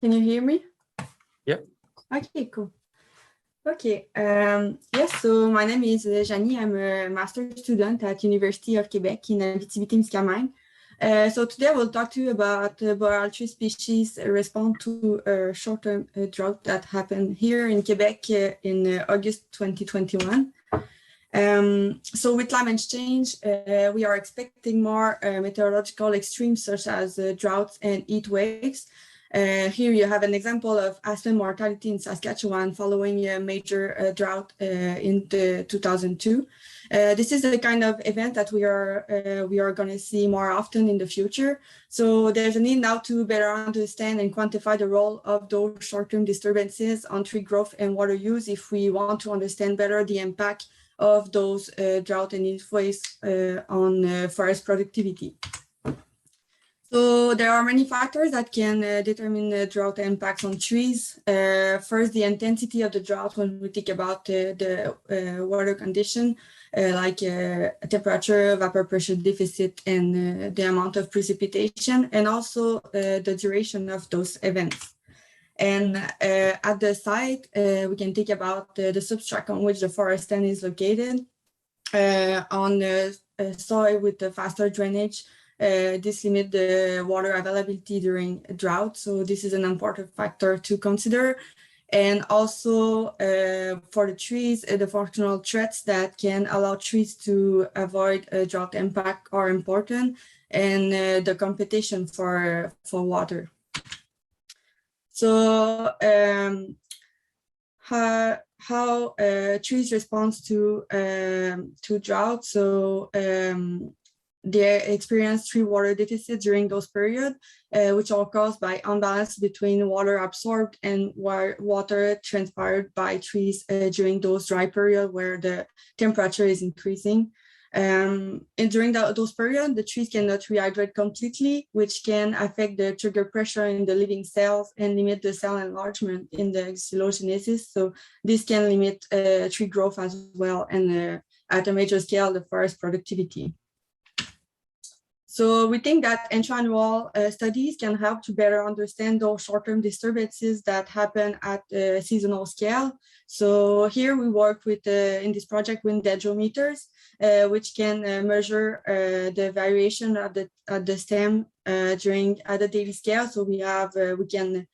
Can you hear me? Yep. Okay, cool. Okay, yes, so my name is Jeanny. I'm a master's student at University of Québec in Abitibi-Témiscamingue. So today I will talk to you about Boreal tree species respond to a short-term drought that happened here in Quebec in August 2021. So with climate change, we are expecting more meteorological extremes such as droughts and heat waves. Here you have an example of aspen mortality in Saskatchewan following a major drought in 2002. This is the kind of event that we are going to see more often in the future. So there's a need now to better understand and quantify the role of those short-term disturbances on tree growth and water use if we want to understand better the impact of those drought and heat waves on forest productivity. So there are many factors that can determine the drought impacts on trees. First, the intensity of the drought when we think about the water condition, like temperature, vapor pressure deficit, and the amount of precipitation, and also the duration of those events. And at the site, we can think about the substrate on which the forest stand is located. On the soil with the faster drainage, this limits the water availability during a drought. So this is an important factor to consider. And also for the trees, the functional threats that can allow trees to avoid a drought impact are important, and the competition for water. So how trees respond to drought. So they experience tree water deficit during those periods, which are caused by imbalance between water absorbed and water transpired by trees during those dry periods where the temperature is increasing. And during those periods, the trees cannot rehydrate completely, which can affect the trigger pressure in the living cells and limit the cell enlargement in the xylogenesis. So this can limit tree growth as well, and at a major scale, the forest productivity. So we think that intra-annual studies can help to better understand those short-term disturbances that happen at a seasonal scale. So here we work with, in this project, with dendrometers, which can measure the variation of the stem at the daily scale. So we can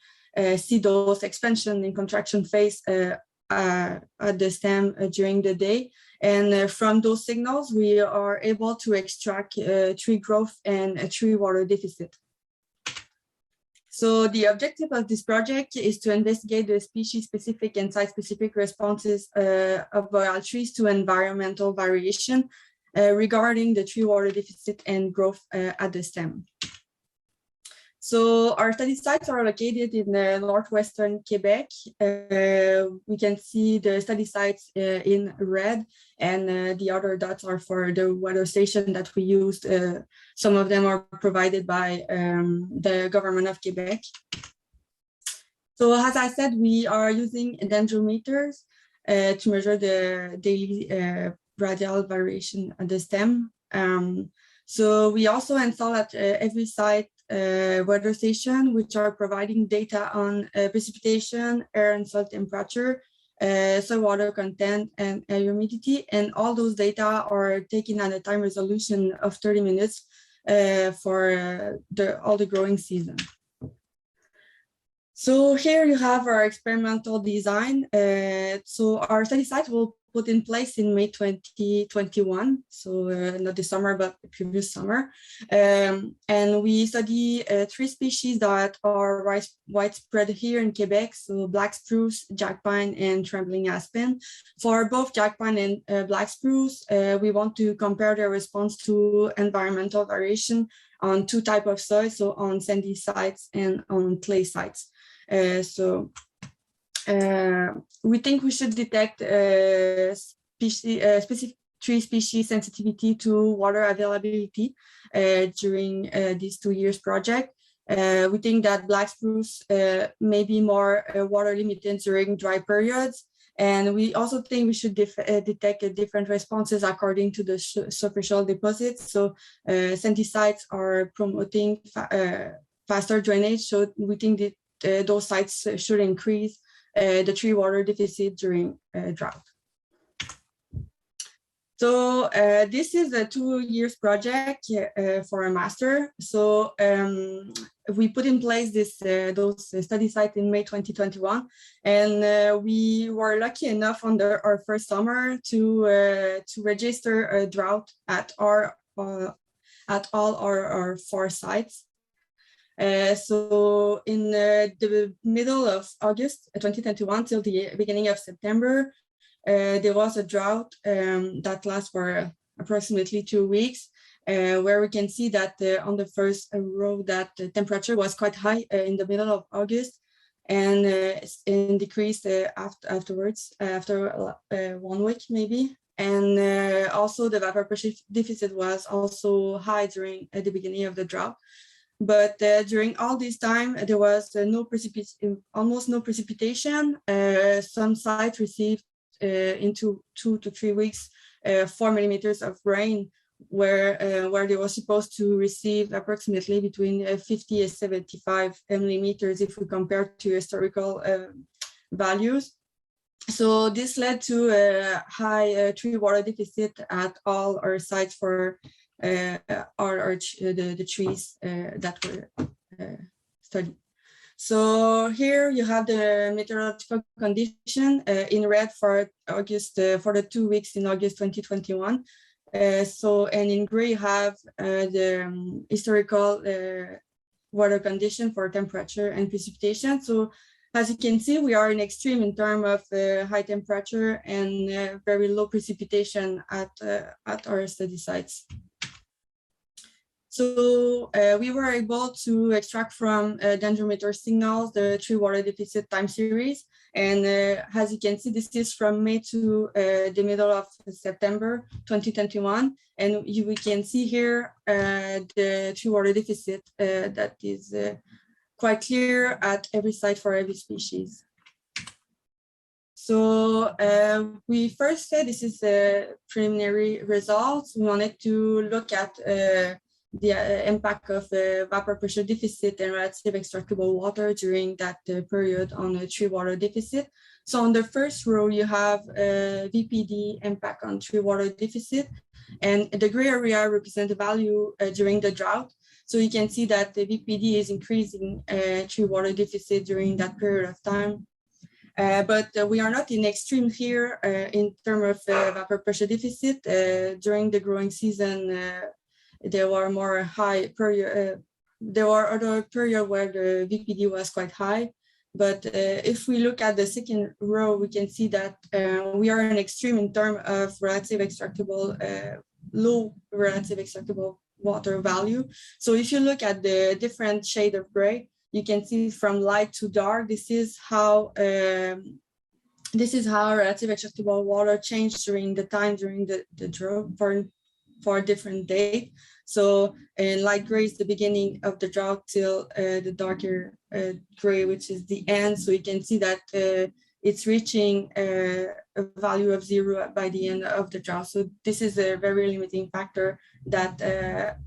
see those expansion and contraction phase at the stem during the day. And from those signals, we are able to extract tree growth and a tree water deficit. So the objective of this project is to investigate the species-specific and site-specific responses of boreal trees to environmental variation regarding the tree water deficit and growth at the stem. So our study sites are located in northwestern Quebec. We can see the study sites in red, and the other dots are for the weather station that we used. Some of them are provided by the government of Quebec. So as I said, we are using dendrometers to measure the daily radial variation at the stem. So we also install at every site weather station, which are providing data on precipitation, air and soil temperature, soil water content, and air humidity. And all those data are taken at a time resolution of 30 minutes for all the growing season. So here you have our experimental design. So our study site will put in place in May 2021, so not this summer, but the previous summer. And we study 3 species that are widespread here in Quebec, so black spruce, jack pine, and trembling aspen. For both jack pine and black spruce, we want to compare their response to environmental variation on 2 types of soil, so on sandy sites and on clay sites. We think we should detect specific tree species sensitivity to water availability during this 2 years project. We think that black spruce may be more water limited during dry periods. And we also think we should detect different responses according to the surficial deposits. So sandy sites are promoting faster drainage. So we think that those sites should increase the tree water deficit during drought. So this is a 2 years project for a master. So we put in place those study sites in May 2021, and we were lucky enough under our first summer to register a drought at all our 4 sites. So in the middle of August 2021 till the beginning of September, there was a drought that lasts for approximately 2 weeks, where we can see that on the first row that the temperature was quite high in the middle of August, and decreased afterwards, after 1 week maybe. And also the vapor pressure deficit was also high during the beginning of the drought. But during all this time, there was almost no precipitation. Some sites received into 2 to 3 weeks 4 millimeters of rain, where they were supposed to receive approximately between 50 and 75 millimeters if we compare to historical values. So this led to a high tree water deficit at all our sites for the trees that were studied. So here you have the meteorological condition in red for August, for the 2 weeks in August 2021. And in gray you have the historical water condition for temperature and precipitation. So as you can see, we are in extreme in terms of high temperature and very low precipitation at our study sites. So we were able to extract from dendrometer signals the tree water deficit time series. And as you can see, this is from May to the middle of September 2021. And we can see here the tree water deficit that is quite clear at every site for every species. So we first said this is preliminary results. We wanted to look at the impact of vapor pressure deficit and relative extractable water during that period on the tree water deficit. So on the first row, you have VPD impact on tree water deficit, and the gray area represents the value during the drought. So you can see that the VPD is increasing tree water deficit during that period of time. But we are not in extreme here in terms of vapor pressure deficit. During the growing season, there were more high period. There were other periods where the VPD was quite high. But if we look at the second row, we can see that we are in extreme in terms of relative extractable, low relative extractable water value. So if you look at the different shade of gray, you can see from light to dark. This is how relative extractable water changed during the time during the drought for a different date. So in light gray is the beginning of the drought till the darker gray, which is the end. So you can see that it's reaching a value of 0 by the end of the drought. So this is a very limiting factor that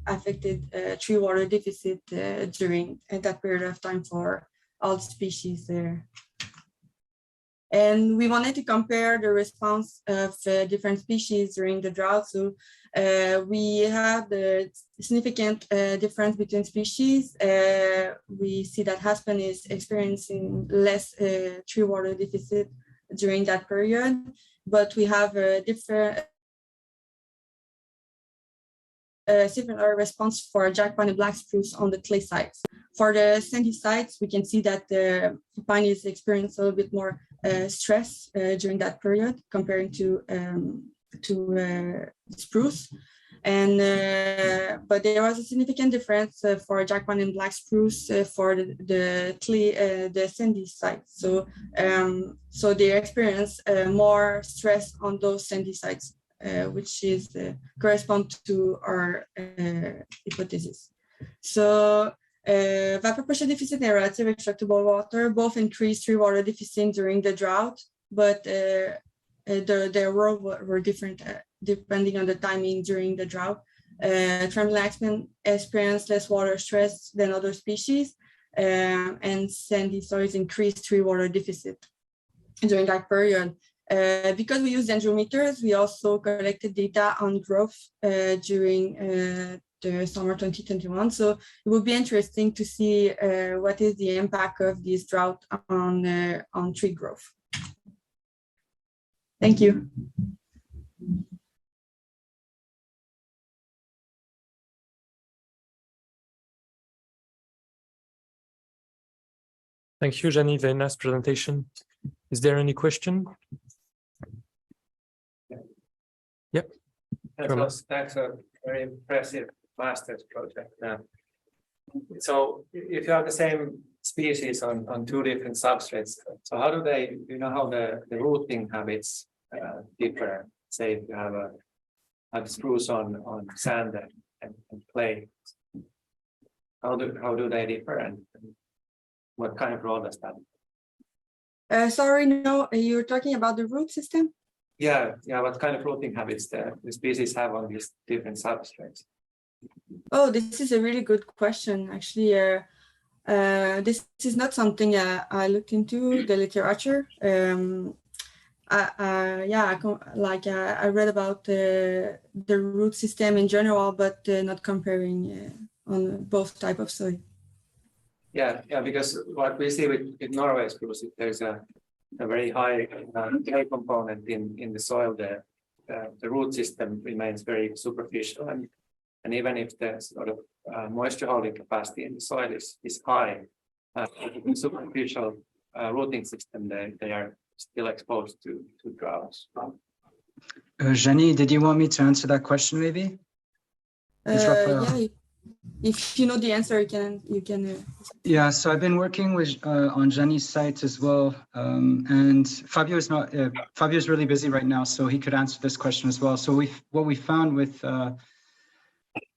affected tree water deficit during that period of time for all species there. And we wanted to compare the response of different species during the drought. So we have the significant difference between species. We see that aspen is experiencing less tree water deficit during that period, but we have a different similar response for jackpine and black spruce on the clay sites. For the sandy sites, we can see that the pine is experiencing a little bit more stress during that period comparing to spruce. And but there was a significant difference for jackpine and black spruce for the sandy sites. So so they experience more stress on those sandy sites, which is correspond to our hypothesis. So vapor pressure deficit and relative extractable water both increased tree water deficit during the drought, but their role were different depending on the timing during the drought. Trembling aspen experienced less water stress than other species, and sandy soils increased tree water deficit during that period. Because we use dendrometers, we also collected data on growth during the summer 2021. So it would be interesting to see what is the impact of this drought on tree growth. Thank you. Thank you, Jeanny. Very nice presentation. Is there any question? Yep. That's a very impressive master's project. So if you have the same species on two different substrates, so how do they, you know, how the rooting habits differ? Say if you have a spruce on sand and clay, how do they differ, and what kind of role does that? Sorry, no, you're talking about the root system? Yeah. What kind of rooting habits the species have on these different substrates? Oh, this is a really good question. Actually, this is not something I looked into the literature. I read about the root system in general, but not comparing on both type of soil. Yeah, because what we see with Norway spruce, there's a very high clay component in the soil. The root system remains very superficial, and even if the sort of moisture holding capacity in the soil is high, the superficial rooting system, they are still exposed to droughts. Jeanny, did you want me to answer that question, maybe? Yeah, if you know the answer, you can. Yeah, so I've been working with on Jeanny's site as well, and Fabio's really busy right now, so he could answer this question as well. So what we found with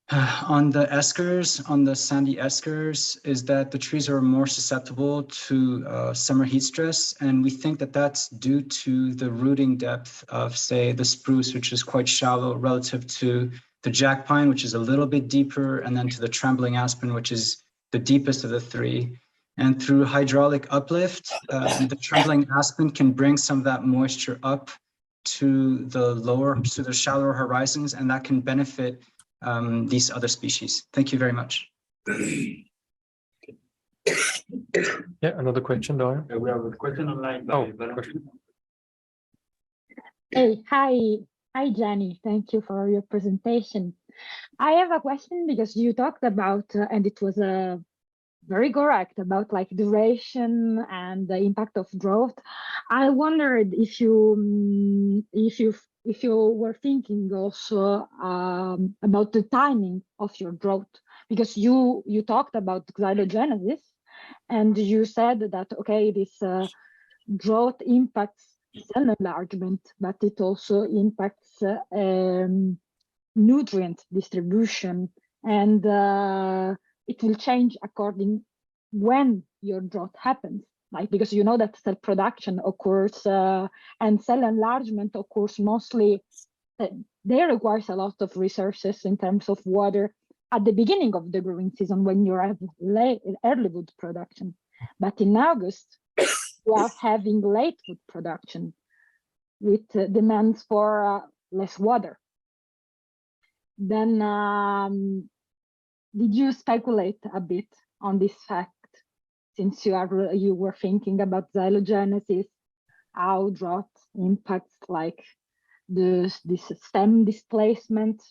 on the eskers, on the sandy eskers, is that the trees are more susceptible to summer heat stress, and we think that that's due to the rooting depth of, say, the spruce, which is quite shallow relative to the jack pine, which is a little bit deeper, and then to the trembling aspen, which is the deepest of the three. And through hydraulic uplift, the trembling aspen can bring some of that moisture up to the shallower horizons, and that can benefit these other species. Thank you very much. Yeah, another question, Dora. We have a question online. Hey, hi, Jeanny. Thank you for your presentation. I have a question because you talked about, and it was very correct, about like duration and the impact of drought. I wondered if you were thinking also about the timing of your drought, because you talked about xylogenesis, and you said that, okay, this drought impacts cell enlargement, but it also impacts nutrient distribution, and it will change according when your drought happens. Like, because you know that cell production occurs and cell enlargement occurs mostly, they requires a lot of resources in terms of water at the beginning of the growing season when you have early wood production. But in August, you are having late wood production with demands for less water. Then did you speculate a bit on this fact, since you were thinking about xylogenesis, how drought impacts like this stem displacement?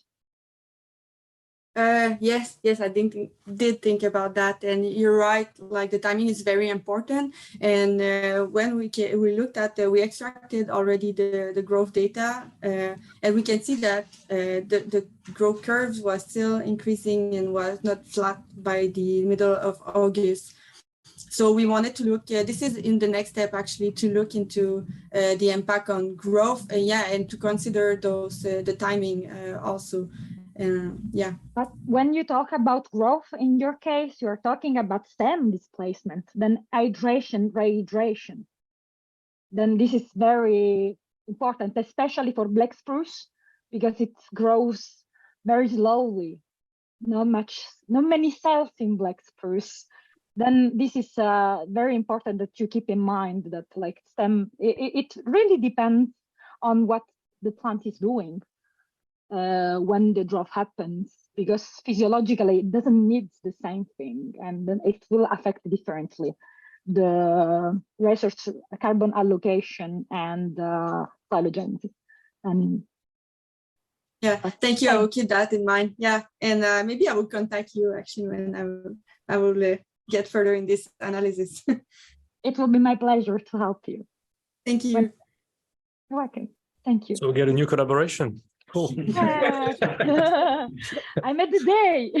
Yes, I did think about that, and you're right. Like, the timing is very important. And when we looked at, we extracted already the growth data, and we can see that the growth curves was still increasing and was not flat by the middle of August. So we wanted to look. This is in the next step, actually, to look into the impact on growth, and to consider those the timing also. But when you talk about growth, in your case, you're talking about stem displacement, then hydration, rehydration. Then this is very important, especially for black spruce, because it grows very slowly. Not many cells in black spruce. then this is very important that you keep in mind that like it really depends on what the plant is doing when the drought happens, because physiologically it doesn't need the same thing, and then it will affect differently the resource carbon allocation and phylogenesis. And yeah, thank you. I will keep that in mind. Yeah, and maybe I will contact you actually when I will get further in this analysis. It will be my pleasure to help you. Thank you. You're welcome. Thank you. So we get a new collaboration. Cool. I met the day.